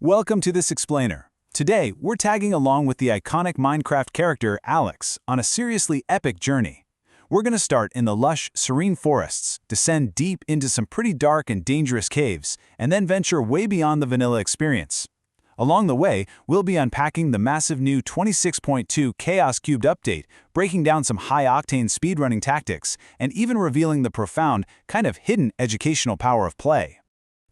Welcome to this explainer. Today, we're tagging along with the iconic Minecraft character Alex on a seriously epic journey. We're going to start in the lush, serene forests, descend deep into some pretty dark and dangerous caves, and then venture way beyond the vanilla experience. Along the way, we'll be unpacking the massive new 26.2 Chaos Cubed update, breaking down some high-octane speedrunning tactics, and even revealing the profound, kind of hidden educational power of play.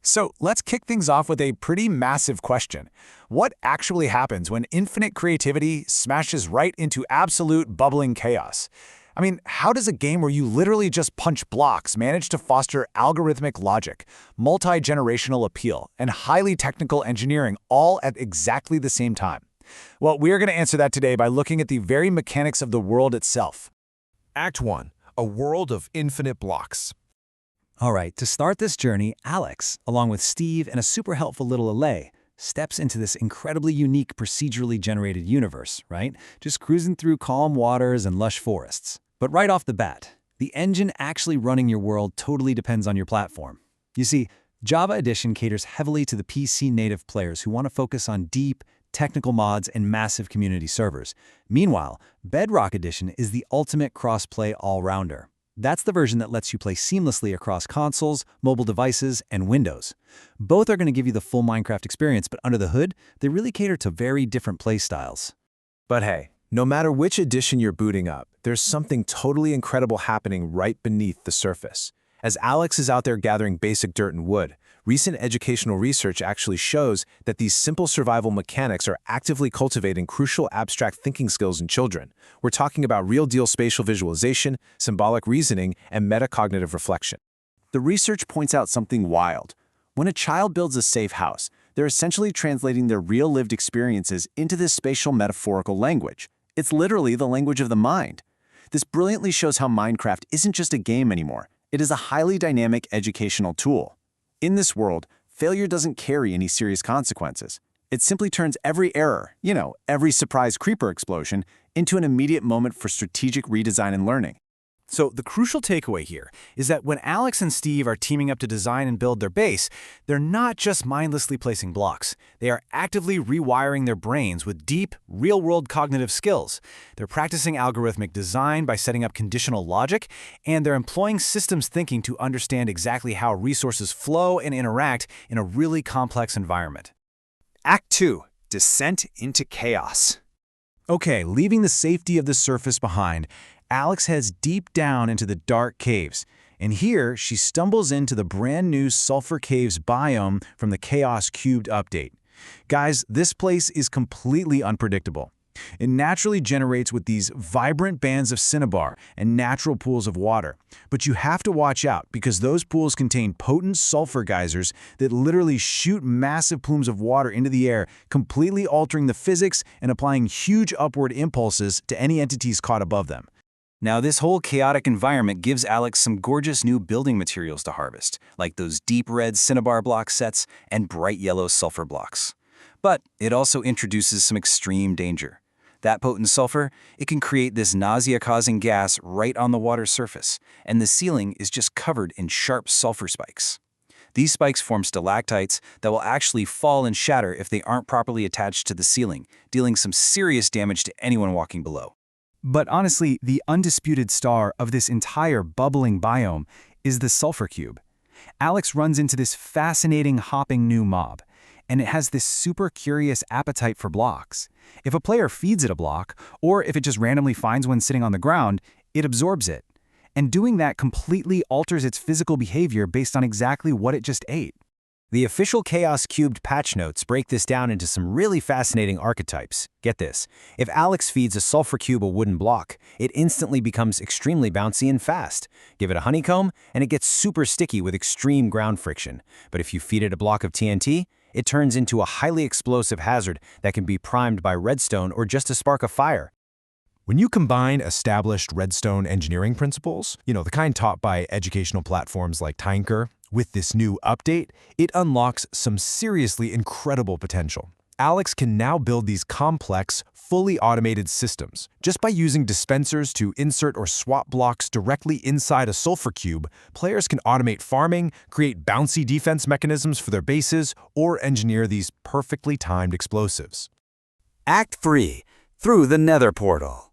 So let's kick things off with a pretty massive question. What actually happens when infinite creativity smashes right into absolute bubbling chaos? I mean, how does a game where you literally just punch blocks manage to foster algorithmic logic, multi-generational appeal, and highly technical engineering all at exactly the same time? Well, we are going to answer that today by looking at the very mechanics of the world itself. Act 1. A world of infinite blocks. All right, to start this journey, Alex, along with Steve and a super helpful little Allay, steps into this incredibly unique procedurally generated universe, right? Just cruising through calm waters and lush forests. But right off the bat, the engine actually running your world totally depends on your platform. You see, Java Edition caters heavily to the PC native players who want to focus on deep, technical mods and massive community servers. Meanwhile, Bedrock Edition is the ultimate cross-play all-rounder. That's the version that lets you play seamlessly across consoles, mobile devices, and Windows. Both are going to give you the full Minecraft experience, but under the hood, they really cater to very different play styles. But hey, no matter which edition you're booting up, there's something totally incredible happening right beneath the surface. As Alex is out there gathering basic dirt and wood, recent educational research actually shows that these simple survival mechanics are actively cultivating crucial abstract thinking skills in children. We're talking about real-deal spatial visualization, symbolic reasoning, and metacognitive reflection. The research points out something wild. When a child builds a safe house, they're essentially translating their real lived experiences into this spatial metaphorical language. It's literally the language of the mind. This brilliantly shows how Minecraft isn't just a game anymore. It is a highly dynamic educational tool. In this world, failure doesn't carry any serious consequences. It simply turns every error, every surprise creeper explosion, into an immediate moment for strategic redesign and learning. So the crucial takeaway here is that when Alex and Steve are teaming up to design and build their base, they're not just mindlessly placing blocks. They are actively rewiring their brains with deep, real-world cognitive skills. They're practicing algorithmic design by setting up conditional logic, and they're employing systems thinking to understand exactly how resources flow and interact in a really complex environment. Act 2. Descent into chaos. Okay, leaving the safety of the surface behind, Alex heads deep down into the dark caves, and here she stumbles into the brand new Sulfur Caves biome from the Chaos Cubed update. Guys, this place is completely unpredictable. It naturally generates with these vibrant bands of cinnabar and natural pools of water. But you have to watch out because those pools contain potent sulfur geysers that literally shoot massive plumes of water into the air, completely altering the physics and applying huge upward impulses to any entities caught above them. Now, this whole chaotic environment gives Alex some gorgeous new building materials to harvest, like those deep red cinnabar block sets and bright yellow sulfur blocks. But it also introduces some extreme danger. That potent sulfur, it can create this nausea-causing gas right on the water's surface, and the ceiling is just covered in sharp sulfur spikes. These spikes form stalactites that will actually fall and shatter if they aren't properly attached to the ceiling, dealing some serious damage to anyone walking below. But honestly, the undisputed star of this entire bubbling biome is the Sulfur Cube. Alex runs into this fascinating hopping new mob, and it has this super curious appetite for blocks. If a player feeds it a block, or if it just randomly finds one sitting on the ground, it absorbs it. And doing that completely alters its physical behavior based on exactly what it just ate. The official Chaos Cubed patch notes break this down into some really fascinating archetypes. Get this, if Alex feeds a Sulfur Cube a wooden block, it instantly becomes extremely bouncy and fast. Give it a honeycomb, and it gets super sticky with extreme ground friction. But if you feed it a block of TNT, it turns into a highly explosive hazard that can be primed by redstone or just a spark of fire. When you combine established redstone engineering principles, the kind taught by educational platforms like Tinker, with this new update, it unlocks some seriously incredible potential. Alex can now build these complex, fully automated systems. Just by using dispensers to insert or swap blocks directly inside a sulfur cube, players can automate farming, create bouncy defense mechanisms for their bases, or engineer these perfectly timed explosives. Act 3. Through the Nether Portal.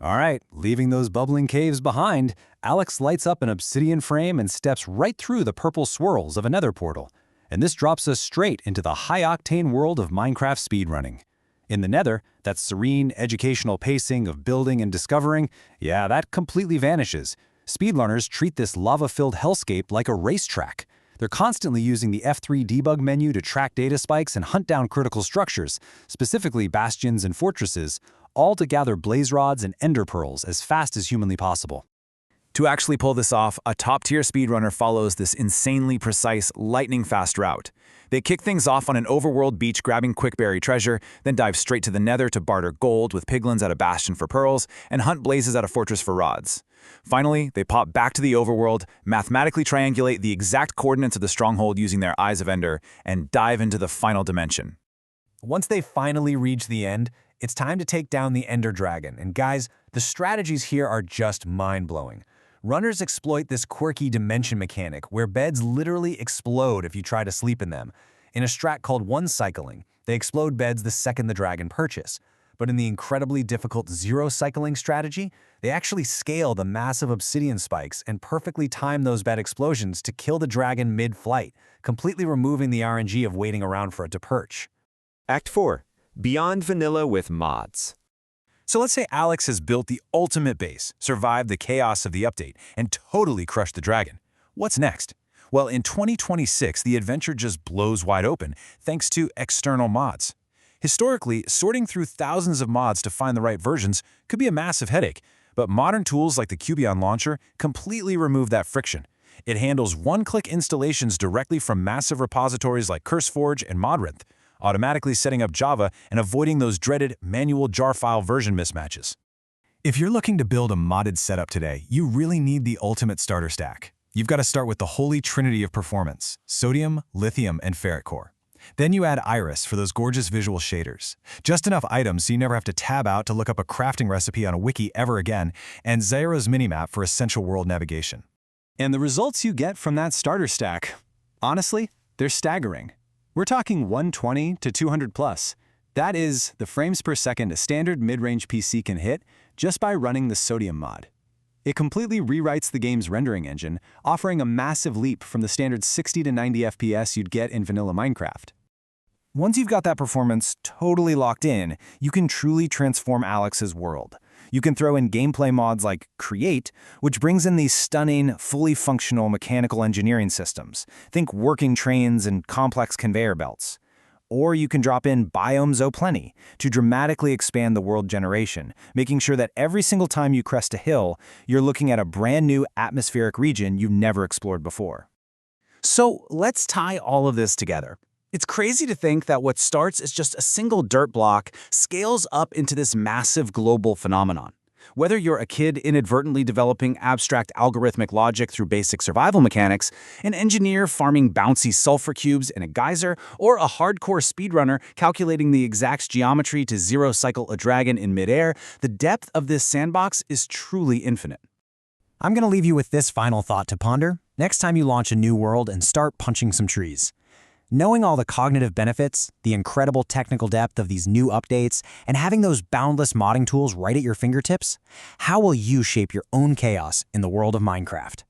All right, leaving those bubbling caves behind, Alex lights up an obsidian frame and steps right through the purple swirls of a nether portal. And this drops us straight into the high-octane world of Minecraft speedrunning. In the Nether, that serene, educational pacing of building and discovering, yeah, that completely vanishes. Speedrunners treat this lava-filled hellscape like a racetrack. They're constantly using the F3 debug menu to track data spikes and hunt down critical structures, specifically bastions and fortresses, all to gather blaze rods and ender pearls as fast as humanly possible. To actually pull this off, a top-tier speedrunner follows this insanely precise, lightning-fast route. They kick things off on an overworld beach grabbing quickberry treasure, then dive straight to the Nether to barter gold with piglins at a bastion for pearls, and hunt blazes at a fortress for rods. Finally, they pop back to the overworld, mathematically triangulate the exact coordinates of the stronghold using their Eyes of Ender, and dive into the final dimension. Once they finally reach the end, it's time to take down the Ender Dragon. And guys, the strategies here are just mind-blowing. Runners exploit this quirky dimension mechanic where beds literally explode if you try to sleep in them. In a strat called one-cycling, they explode beds the second the dragon perches. But in the incredibly difficult zero-cycling strategy, they actually scale the massive obsidian spikes and perfectly time those bed explosions to kill the dragon mid-flight, completely removing the RNG of waiting around for it to perch. Act 4. Beyond Vanilla with Mods. So let's say Alex has built the ultimate base, survived the chaos of the update, and totally crushed the dragon. What's next? Well, in 2026, the adventure just blows wide open thanks to external mods. Historically, sorting through thousands of mods to find the right versions could be a massive headache, but modern tools like the Cubion launcher completely remove that friction. It handles one-click installations directly from massive repositories like CurseForge and Modrinth, automatically setting up Java and avoiding those dreaded manual jar file version mismatches. If you're looking to build a modded setup today, you really need the ultimate starter stack. You've got to start with the holy trinity of performance: sodium, lithium, and ferrite core. Then you add Iris for those gorgeous visual shaders. Just enough items so you never have to tab out to look up a crafting recipe on a wiki ever again, and Zyra's minimap for essential world navigation. And the results you get from that starter stack, honestly, they're staggering. We're talking 120 to 200 plus. That is the frames per second a standard mid-range PC can hit just by running the Sodium mod. It completely rewrites the game's rendering engine, offering a massive leap from the standard 60 to 90 FPS you'd get in vanilla Minecraft. Once you've got that performance totally locked in, you can truly transform Alex's world. You can throw in gameplay mods like Create, which brings in these stunning, fully functional mechanical engineering systems. Think working trains and complex conveyor belts. Or you can drop in Biome's O'Plenty to dramatically expand the world generation, making sure that every single time you crest a hill, you're looking at a brand new atmospheric region you've never explored before. So let's tie all of this together. It's crazy to think that what starts as just a single dirt block scales up into this massive global phenomenon. Whether you're a kid inadvertently developing abstract algorithmic logic through basic survival mechanics, an engineer farming bouncy sulfur cubes in a geyser, or a hardcore speedrunner calculating the exact geometry to zero-cycle a dragon in midair, the depth of this sandbox is truly infinite. I'm going to leave you with this final thought to ponder next time you launch a new world and start punching some trees. Knowing all the cognitive benefits, the incredible technical depth of these new updates, and having those boundless modding tools right at your fingertips, how will you shape your own chaos in the world of Minecraft?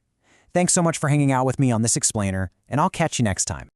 Thanks so much for hanging out with me on this explainer, and I'll catch you next time.